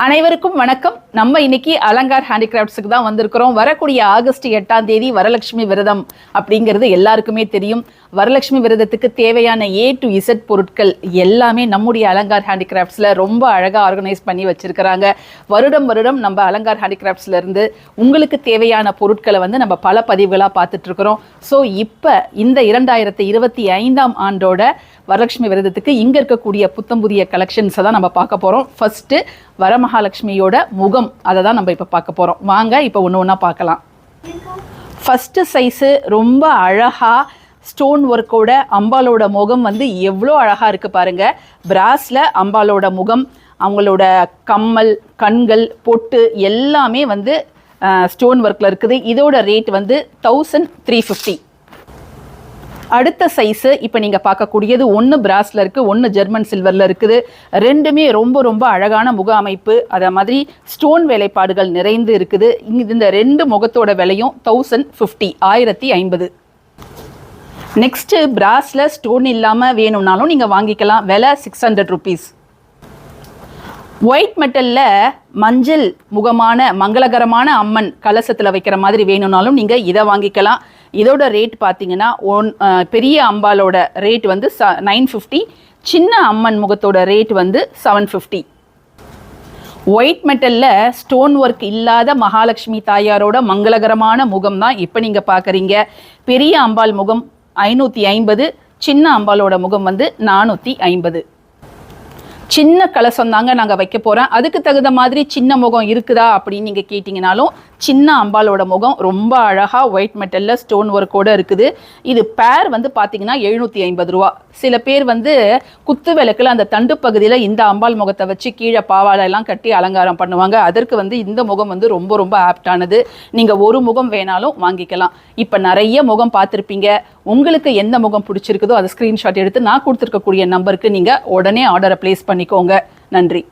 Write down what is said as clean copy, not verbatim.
அனைவருக்கும் வணக்கம். நம்ம இன்னைக்கு அலங்கார் ஹேண்டிகிராஃப்ட்ஸுக்கு தான் வந்திருக்கிறோம். வரக்கூடிய ஆகஸ்ட் 8ஆம் தேதி வரலட்சுமி விரதம் அப்படிங்கிறது எல்லாருக்குமே தெரியும். வரலட்சுமி விரதத்துக்கு தேவையான A to Z பொருட்கள் எல்லாமே நம்முடைய அலங்கார் ஹேண்டிகிராஃப்ட்ஸில் ரொம்ப அழகாக ஆர்கனைஸ் பண்ணி வச்சிருக்கிறாங்க. வருடம் நம்ம அலங்கார் ஹேண்டிகிராஃப்ட்ஸில் இருந்து உங்களுக்கு தேவையான பொருட்களை நம்ம பல பதிவுகளாக பார்த்துட்ருக்குறோம். ஸோ இப்போ இந்த 2025ஆம் ஆண்டோட வரலட்சுமி விரதத்துக்கு இங்கே இருக்கக்கூடிய புதிய கலெக்ஷன்ஸை தான் நம்ம பார்க்க போகிறோம். ஃபஸ்ட்டு வரமகாலட்சுமியோட முகம், அதை தான் நம்ம இப்போ பார்க்க போகிறோம். வாங்க இப்போ ஒன்று ஒன்றா பார்க்கலாம். ஃபஸ்ட்டு சைஸு ரொம்ப அழகாக ஸ்டோன் ஒர்க்கோட அம்பாலோட முகம் எவ்வளோ அழகாக இருக்குது பாருங்கள். பிராஸில் அம்பாலோட முகம், அவங்களோட கம்மல், கண்கள், பொட்டு எல்லாமே ஸ்டோன் ஒர்க்கில் இருக்குது. இதோட ரேட் 1350. அடுத்த சைஸு இப்போ நீங்கள் பார்க்கக்கூடியது ஒன்று பிராஸில் இருக்குது, ஒன்று ஜெர்மன் சில்வரில் இருக்குது. ரெண்டுமே ரொம்ப அழகான முக அமைப்பு, அதை மாதிரி ஸ்டோன் வேலைப்பாடுகள் நிறைந்து இருக்குது. இந்த ரெண்டு முகத்தோட விலையும் 1050, 1050. நெக்ஸ்ட்டு பிராஸில் ஸ்டோன் இல்லாமல் வேணும்னாலும் நீங்கள் வாங்கிக்கலாம். விலை 600 rupees. ஒயிட் மெட்டலில் மஞ்சள் முகமான மங்களகரமான அம்மன் கலசத்தில் வைக்கிற மாதிரி வேணும்னாலும் நீங்கள் இதை வாங்கிக்கலாம். இதோட ரேட் பார்த்தீங்கன்னா பெரிய அம்பாலோட ரேட் 950, சின்ன அம்மன் முகத்தோட ரேட் 750. ஒயிட் மெட்டலில் ஸ்டோன் ஒர்க் இல்லாத மகாலட்சுமி தாயாரோட மங்களகரமான முகம் தான் இப்போ நீங்கள் பார்க்குறீங்க. பெரிய அம்பாள் முகம் 550, சின்ன அம்பாலோட முகம் 450. சின்ன கலசம் தாங்க நாங்கள் வைக்க போகிறோம். அதுக்கு தகுந்த மாதிரி சின்ன முகம் இருக்குதா அப்படின்னு நீங்கள் கேட்டிங்கனாலும் சின்ன அம்பாலோட முகம் ரொம்ப அழகாக ஒயிட் மெட்டலில் ஸ்டோன் ஒர்க்கோடு இருக்குது. இது பேர் பார்த்தீங்கன்னா 750 ரூபா. சில பேர் குத்து விளக்கில் அந்த தண்டு பகுதியில் இந்த அம்பாள் முகத்தை வச்சு கீழே பாவாலெல்லாம் கட்டி அலங்காரம் பண்ணுவாங்க. அதற்கு இந்த முகம் ரொம்ப ஆப்டானது. நீங்கள் ஒரு முகம் வேணாலும் வாங்கிக்கலாம். இப்போ நிறைய முகம் பார்த்துருப்பீங்க. உங்களுக்கு எந்த முகம் பிடிச்சிருக்குதோ அதை ஸ்க்ரீன்ஷாட் எடுத்து நான் கொடுத்துருக்கக்கூடிய நம்பருக்கு நீங்கள் உடனே ஆர்டரை ப்ளேஸ் பண்ணிக்கோங்க. நன்றி.